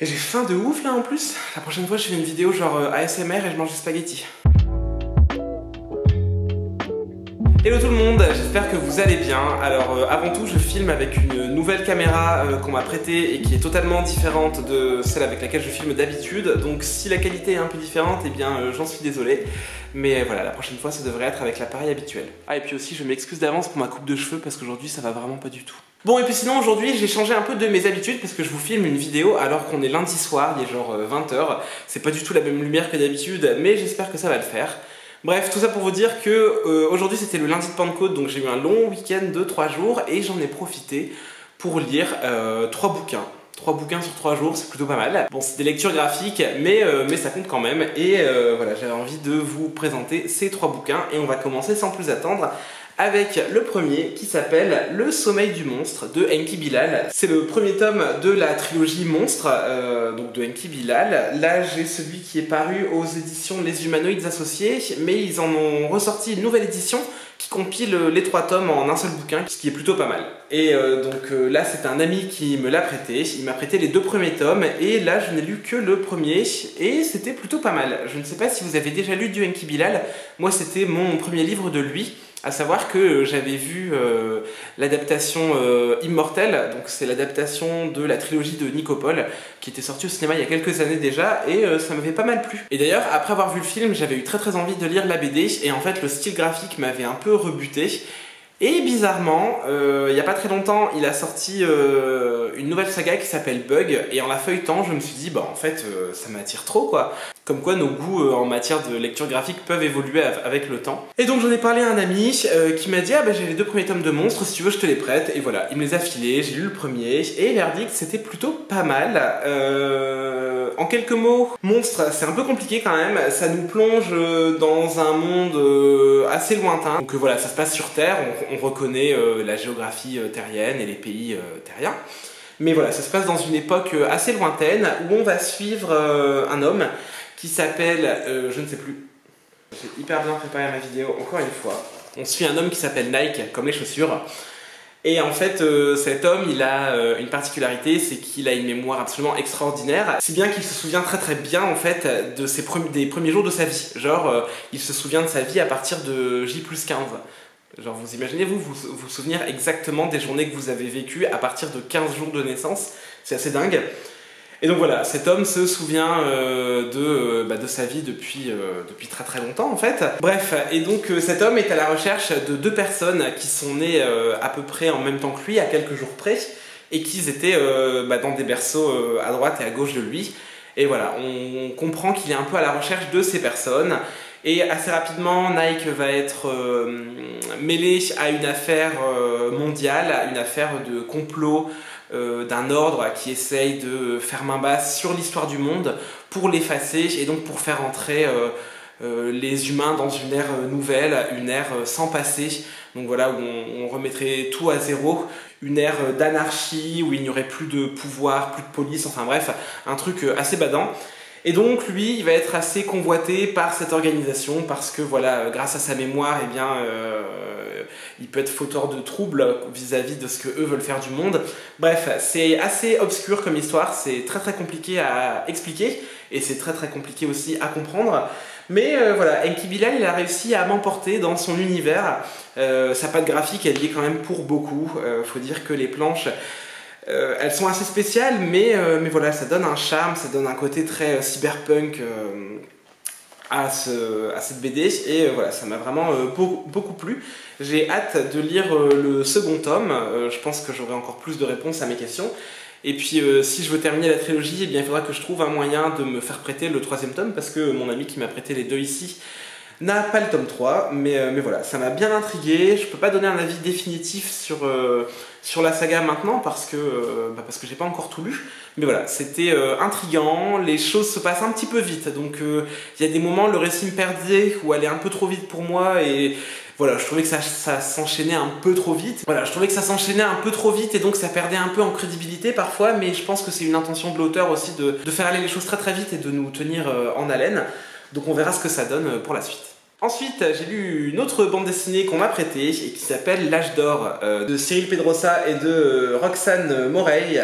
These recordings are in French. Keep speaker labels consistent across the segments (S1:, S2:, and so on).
S1: Et j'ai faim de ouf là en plus. La prochaine fois je fais une vidéo genre ASMR et je mange des spaghettis. Hello tout le monde, j'espère que vous allez bien. Alors avant tout je filme avec une nouvelle caméra qu'on m'a prêtée et qui est totalement différente de celle avec laquelle je filme d'habitude. Donc si la qualité est un peu différente, eh bien j'en suis désolé. Mais voilà, la prochaine fois ça devrait être avec l'appareil habituel. Ah et puis aussi je m'excuse d'avance pour ma coupe de cheveux parce qu'aujourd'hui ça va vraiment pas du tout. Bon et puis sinon aujourd'hui j'ai changé un peu de mes habitudes parce que je vous filme une vidéo alors qu'on est lundi soir, il est genre 20 h. C'est pas du tout la même lumière que d'habitude mais j'espère que ça va le faire. Bref, tout ça pour vous dire que aujourd'hui c'était le lundi de Pentecôte, donc j'ai eu un long week-end de 3 jours et j'en ai profité pour lire 3 bouquins. 3 bouquins sur 3 jours, c'est plutôt pas mal. Bon, c'est des lectures graphiques, mais ça compte quand même. Et voilà, j'avais envie de vous présenter ces 3 bouquins et on va commencer sans plus attendre avec le premier qui s'appelle Le sommeil du monstre de Enki Bilal. C'est le premier tome de la trilogie Monstre, donc de Enki Bilal. Là j'ai celui qui est paru aux éditions Les Humanoïdes Associés, mais ils en ont ressorti une nouvelle édition qui compile les 3 tomes en un seul bouquin, ce qui est plutôt pas mal. Et là c'est un ami qui me l'a prêté, il m'a prêté les 2 premiers tomes, et là je n'ai lu que le premier, et c'était plutôt pas mal. Je ne sais pas si vous avez déjà lu du Enki Bilal, moi c'était mon premier livre de lui. À savoir que j'avais vu l'adaptation Immortel, donc c'est l'adaptation de la trilogie de Nicopole qui était sortie au cinéma il y a quelques années déjà et ça m'avait pas mal plu. Et d'ailleurs après avoir vu le film j'avais eu très envie de lire la BD et en fait le style graphique m'avait un peu rebuté. Et bizarrement, il n'y a pas très longtemps, il a sorti une nouvelle saga qui s'appelle Bug, et en la feuilletant, je me suis dit, bah en fait, ça m'attire trop quoi. Comme quoi nos goûts en matière de lecture graphique peuvent évoluer avec le temps. Et donc j'en ai parlé à un ami qui m'a dit, ah bah j'ai les 2 premiers tomes de Monstres, si tu veux je te les prête. Et voilà, il me les a filés, j'ai lu le premier, et verdict, c'était plutôt pas mal. En quelques mots, Monstre, c'est un peu compliqué quand même, ça nous plonge dans un monde assez lointain. Donc voilà, ça se passe sur Terre, on reconnaît la géographie terrienne et les pays terriens. Mais voilà, ça se passe dans une époque assez lointaine où on va suivre un homme qui s'appelle, je ne sais plus, j'ai hyper bien préparé ma vidéo, encore une fois. On suit un homme qui s'appelle Nike, comme les chaussures. Et en fait, cet homme, il a une particularité, c'est qu'il a une mémoire absolument extraordinaire, si bien qu'il se souvient très bien en fait de des premiers jours de sa vie. Genre, il se souvient de sa vie à partir de J+15. Genre, vous imaginez, vous souvenir exactement des journées que vous avez vécues à partir de 15 jours de naissance, c'est assez dingue. Et donc voilà, cet homme se souvient de sa vie depuis très longtemps en fait. Bref, et donc cet homme est à la recherche de 2 personnes qui sont nées à peu près en même temps que lui, à quelques jours près, et qui étaient dans des berceaux à droite et à gauche de lui. Et voilà, on comprend qu'il est un peu à la recherche de ces personnes. Et assez rapidement, Nike va être mêlé à une affaire mondiale, à une affaire de complot d'un ordre qui essaye de faire main basse sur l'histoire du monde pour l'effacer et donc pour faire entrer les humains dans une ère nouvelle, une ère sans passé. Donc voilà, où on remettrait tout à zéro, une ère d'anarchie où il n'y aurait plus de pouvoir, plus de police, enfin bref, un truc assez badant. Et donc lui, il va être assez convoité par cette organisation parce que voilà, grâce à sa mémoire, eh bien, il peut être fauteur de troubles vis-à-vis de ce que eux veulent faire du monde. Bref, c'est assez obscur comme histoire, c'est très compliqué à expliquer et c'est très compliqué aussi à comprendre. Mais voilà, Enki Bilal, il a réussi à m'emporter dans son univers. Sa patte graphique, elle y est quand même pour beaucoup. Faut dire que les planches, elles sont assez spéciales, mais voilà, ça donne un charme, ça donne un côté très cyberpunk à cette BD, et voilà, ça m'a vraiment beaucoup plu. J'ai hâte de lire le second tome, je pense que j'aurai encore plus de réponses à mes questions. Et puis si je veux terminer la trilogie, eh bien, il faudra que je trouve un moyen de me faire prêter le 3e tome, parce que mon ami qui m'a prêté les 2 ici n'a pas le tome 3, mais voilà, ça m'a bien intrigué. Je peux pas donner un avis définitif sur la saga maintenant parce que j'ai pas encore tout lu, mais voilà, c'était intriguant, les choses se passent un petit peu vite, donc il y a des moments, le récit me perdait ou allait un peu trop vite pour moi, et voilà, je trouvais que ça s'enchaînait un peu trop vite. Voilà, je trouvais que ça s'enchaînait un peu trop vite et donc ça perdait un peu en crédibilité parfois, mais je pense que c'est une intention de l'auteur aussi de faire aller les choses très vite et de nous tenir en haleine. Donc on verra ce que ça donne pour la suite. Ensuite, j'ai lu une autre bande dessinée qu'on m'a prêtée et qui s'appelle L'Âge d'Or de Cyril Pedrosa et de Roxane Morey.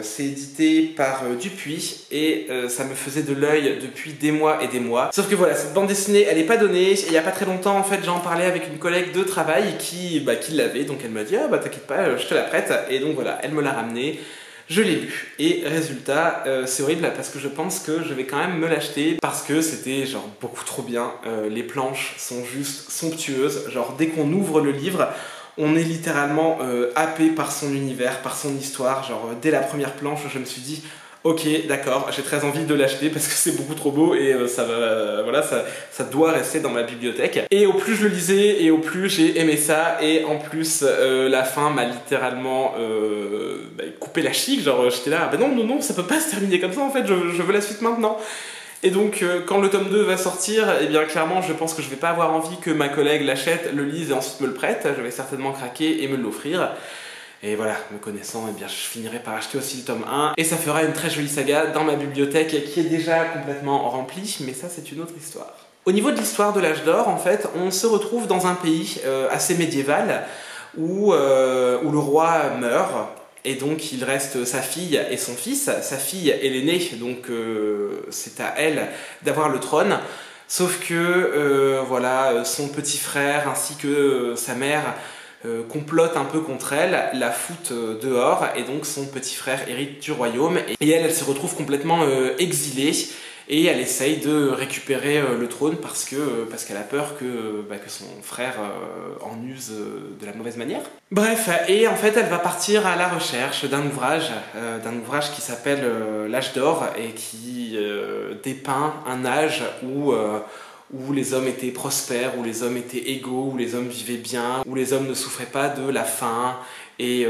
S1: C'est édité par Dupuis et ça me faisait de l'œil depuis des mois et des mois. Sauf que voilà, cette bande dessinée, elle est pas donnée. Et il y a pas très longtemps, en fait, j'en parlais avec une collègue de travail qui l'avait. Donc elle m'a dit, ah bah t'inquiète pas, je te la prête. Et donc voilà, elle me l'a ramenée. Je l'ai lu et résultat c'est horrible parce que je pense que je vais quand même me l'acheter parce que c'était genre beaucoup trop bien. Les planches sont juste somptueuses, genre dès qu'on ouvre le livre on est littéralement happé par son univers, par son histoire, genre dès la première planche je me suis dit ok, d'accord, j'ai très envie de l'acheter parce que c'est beaucoup trop beau et ça va, voilà, ça doit rester dans ma bibliothèque. Et au plus je le lisais et au plus j'ai aimé ça et en plus la fin m'a littéralement coupé la chic, genre j'étais là, bah non, ça peut pas se terminer comme ça en fait, je veux la suite maintenant. Et donc quand le tome 2 va sortir, eh bien clairement je pense que je vais pas avoir envie que ma collègue l'achète, le lise et ensuite me le prête, je vais certainement craquer et me l'offrir. Et voilà, me connaissant, eh bien, je finirai par acheter aussi le tome 1 et ça fera une très jolie saga dans ma bibliothèque qui est déjà complètement remplie, mais ça c'est une autre histoire. Au niveau de l'histoire de l'âge d'or, en fait, on se retrouve dans un pays assez médiéval où le roi meurt et donc il reste sa fille et son fils. Sa fille est l'aînée, donc c'est à elle d'avoir le trône. Sauf que voilà, son petit frère ainsi que sa mère complote un peu contre elle, la foutent dehors et donc son petit frère hérite du royaume et elle se retrouve complètement exilée et elle essaye de récupérer le trône parce qu'elle a peur que son frère en use de la mauvaise manière. Bref, et en fait elle va partir à la recherche d'un ouvrage qui s'appelle L'Âge d'Or et qui dépeint un âge où les hommes étaient prospères, où les hommes étaient égaux, où les hommes vivaient bien, où les hommes ne souffraient pas de la faim et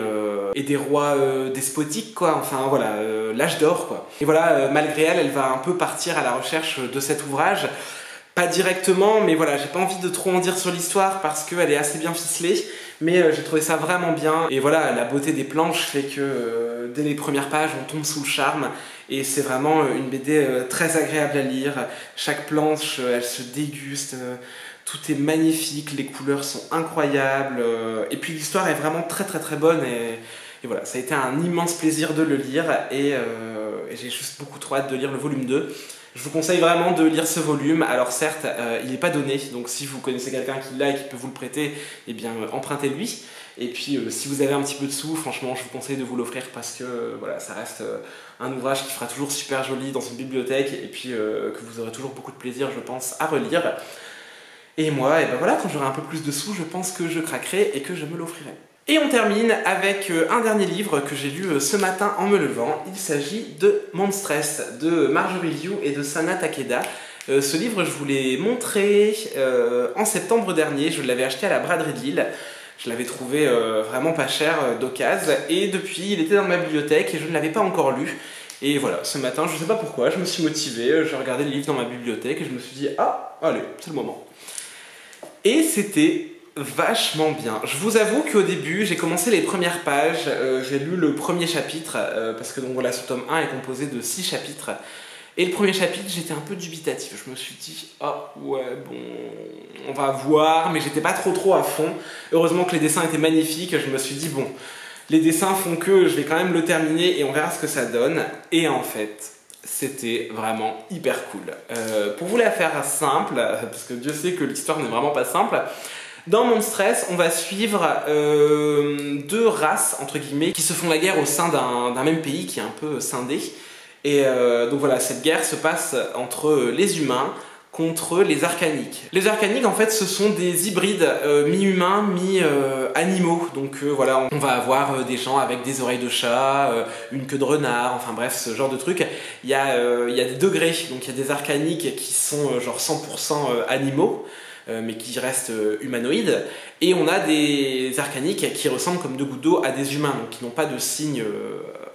S1: des rois despotiques, quoi. Enfin voilà, l'âge d'or, quoi. Et voilà, malgré elle, elle va un peu partir à la recherche de cet ouvrage. Pas directement, mais voilà, j'ai pas envie de trop en dire sur l'histoire parce qu'elle est assez bien ficelée, mais j'ai trouvé ça vraiment bien. Et voilà, la beauté des planches fait que dès les premières pages, on tombe sous le charme. Et c'est vraiment une BD très agréable à lire. Chaque planche, elle se déguste. Tout est magnifique, les couleurs sont incroyables. Et puis l'histoire est vraiment très bonne. Et voilà, ça a été un immense plaisir de le lire. Et j'ai juste beaucoup trop hâte de lire le volume 2. Je vous conseille vraiment de lire ce volume. Alors certes, il n'est pas donné. Donc si vous connaissez quelqu'un qui l'a et qui peut vous le prêter, eh bien empruntez-lui. Et puis si vous avez un petit peu de sous, franchement je vous conseille de vous l'offrir parce que voilà, ça reste un ouvrage qui fera toujours super joli dans une bibliothèque et puis que vous aurez toujours beaucoup de plaisir je pense à relire. Et moi, et ben voilà, quand j'aurai un peu plus de sous, je pense que je craquerai et que je me l'offrirai. Et on termine avec un dernier livre que j'ai lu ce matin en me levant. Il s'agit de Monstress de Marjorie Liu et de Sana Takeda. Ce livre je vous l'ai montré en septembre dernier, je l'avais acheté à la braderie de Lille. Je l'avais trouvé vraiment pas cher d'occasion et depuis il était dans ma bibliothèque et je ne l'avais pas encore lu. Et voilà, ce matin, je sais pas pourquoi, je me suis motivé, j'ai regardé le livre dans ma bibliothèque et je me suis dit ah, allez, c'est le moment. Et c'était vachement bien. Je vous avoue qu'au début, j'ai commencé les premières pages, j'ai lu le premier chapitre, parce que donc voilà, ce tome 1 est composé de 6 chapitres. Et le premier chapitre, j'étais un peu dubitatif. Je me suis dit, ah ouais, bon, on va voir, mais j'étais pas trop à fond. Heureusement que les dessins étaient magnifiques, je me suis dit, bon, les dessins font que je vais quand même le terminer et on verra ce que ça donne. Et en fait, c'était vraiment hyper cool. Pour vous la faire simple, parce que Dieu sait que l'histoire n'est vraiment pas simple, dans Monstress, on va suivre deux races, entre guillemets, qui se font la guerre au sein d'un même pays qui est un peu scindé. Et donc voilà, cette guerre se passe entre les humains contre les arcaniques. Les arcaniques, en fait, ce sont des hybrides mi-humains, mi-animaux. Donc voilà, on va avoir des gens avec des oreilles de chat, une queue de renard, enfin bref, ce genre de truc. Il y a des degrés, donc il y a des arcaniques qui sont genre 100% animaux, mais qui restent humanoïdes. Et on a des arcaniques qui ressemblent comme deux gouttes d'eau à des humains, donc qui n'ont pas de signes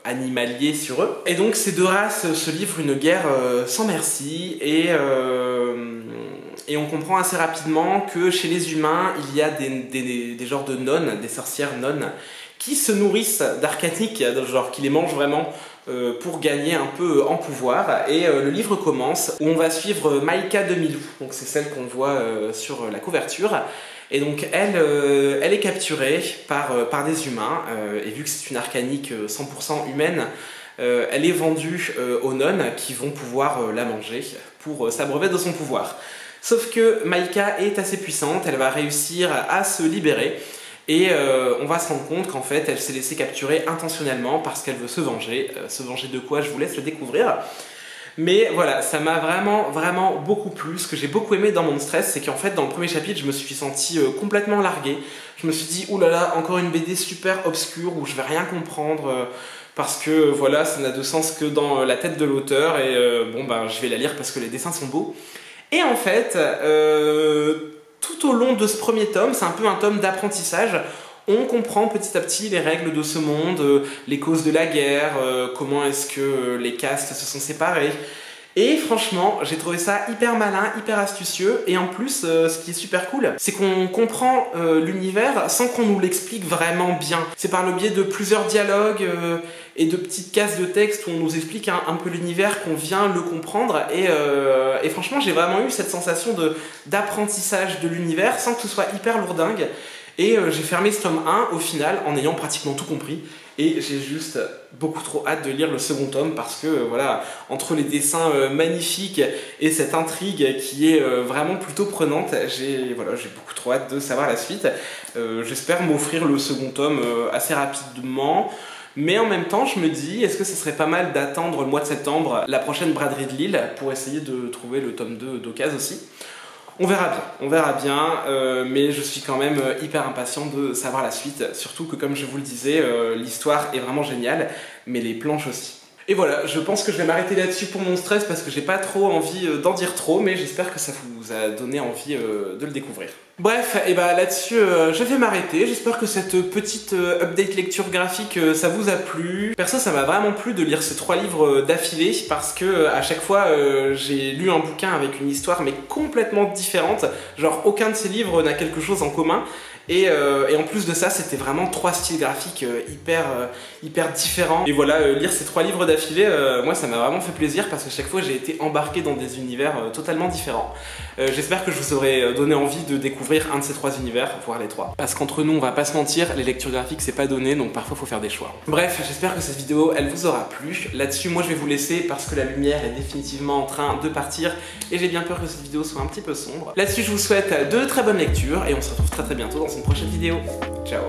S1: animaliers sur eux. Et donc ces deux races se livrent une guerre sans merci et on comprend assez rapidement que chez les humains, il y a des genres de nonnes, des sorcières nonnes, qui se nourrissent d'arcaniques, genre qui les mangent vraiment pour gagner un peu en pouvoir. Et le livre commence où on va suivre Maïka de Milou, donc c'est celle qu'on voit sur la couverture. Et donc elle est capturée par des humains, et vu que c'est une arcanique 100% humaine, elle est vendue aux nonnes qui vont pouvoir la manger pour s'abreuver de son pouvoir. Sauf que Maïka est assez puissante, elle va réussir à se libérer, et on va se rendre compte qu'en fait elle s'est laissée capturer intentionnellement parce qu'elle veut se venger. Se venger de quoi, je vous laisse le découvrir. Mais voilà, ça m'a vraiment beaucoup plu. Ce que j'ai beaucoup aimé dans Mon Stress, c'est qu'en fait dans le premier chapitre je me suis senti complètement largué. Je me suis dit oulala, encore une BD super obscure où je vais rien comprendre, parce que voilà, ça n'a de sens que dans la tête de l'auteur, et bon ben je vais la lire parce que les dessins sont beaux. Et en fait, tout au long de ce premier tome, c'est un peu un tome d'apprentissage. On comprend petit à petit les règles de ce monde, les causes de la guerre, comment est-ce que les castes se sont séparées. Et franchement, j'ai trouvé ça hyper malin, hyper astucieux, et en plus, ce qui est super cool, c'est qu'on comprend l'univers sans qu'on nous l'explique vraiment bien. C'est par le biais de plusieurs dialogues et de petites cases de texte où on nous explique un peu l'univers, qu'on vient le comprendre, et franchement, j'ai vraiment eu cette sensation d'apprentissage de l'univers sans que ce soit hyper lourdingue. Et j'ai fermé ce tome 1 au final en ayant pratiquement tout compris, et j'ai juste beaucoup trop hâte de lire le second tome parce que voilà, entre les dessins magnifiques et cette intrigue qui est vraiment plutôt prenante, j'ai beaucoup trop hâte de savoir la suite. J'espère m'offrir le second tome assez rapidement, mais en même temps je me dis, est-ce que ce serait pas mal d'attendre le mois de septembre, la prochaine braderie de Lille, pour essayer de trouver le tome 2 d'occasion aussi. On verra bien, mais je suis quand même hyper impatient de savoir la suite, surtout que comme je vous le disais, l'histoire est vraiment géniale, mais les planches aussi. Et voilà, je pense que je vais m'arrêter là-dessus pour Mon Stress parce que j'ai pas trop envie d'en dire trop, mais j'espère que ça vous a donné envie de le découvrir. Bref, et bah là-dessus, je vais m'arrêter. J'espère que cette petite update lecture graphique, ça vous a plu. Perso, ça m'a vraiment plu de lire ces 3 livres d'affilée parce que à chaque fois, j'ai lu un bouquin avec une histoire mais complètement différente. Genre, aucun de ces livres n'a quelque chose en commun. Et en plus de ça, c'était vraiment 3 styles graphiques hyper différents. Et voilà, lire ces 3 livres d'affilée, moi ça m'a vraiment fait plaisir parce que chaque fois j'ai été embarqué dans des univers totalement différents. J'espère que je vous aurai donné envie de découvrir un de ces 3 univers, voire les 3. Parce qu'entre nous, on va pas se mentir, les lectures graphiques c'est pas donné, donc parfois faut faire des choix. Bref, j'espère que cette vidéo elle vous aura plu. Là-dessus, moi je vais vous laisser parce que la lumière est définitivement en train de partir et j'ai bien peur que cette vidéo soit un petit peu sombre. Là-dessus, je vous souhaite de très bonnes lectures et on se retrouve très bientôt dans une prochaine vidéo. Ciao!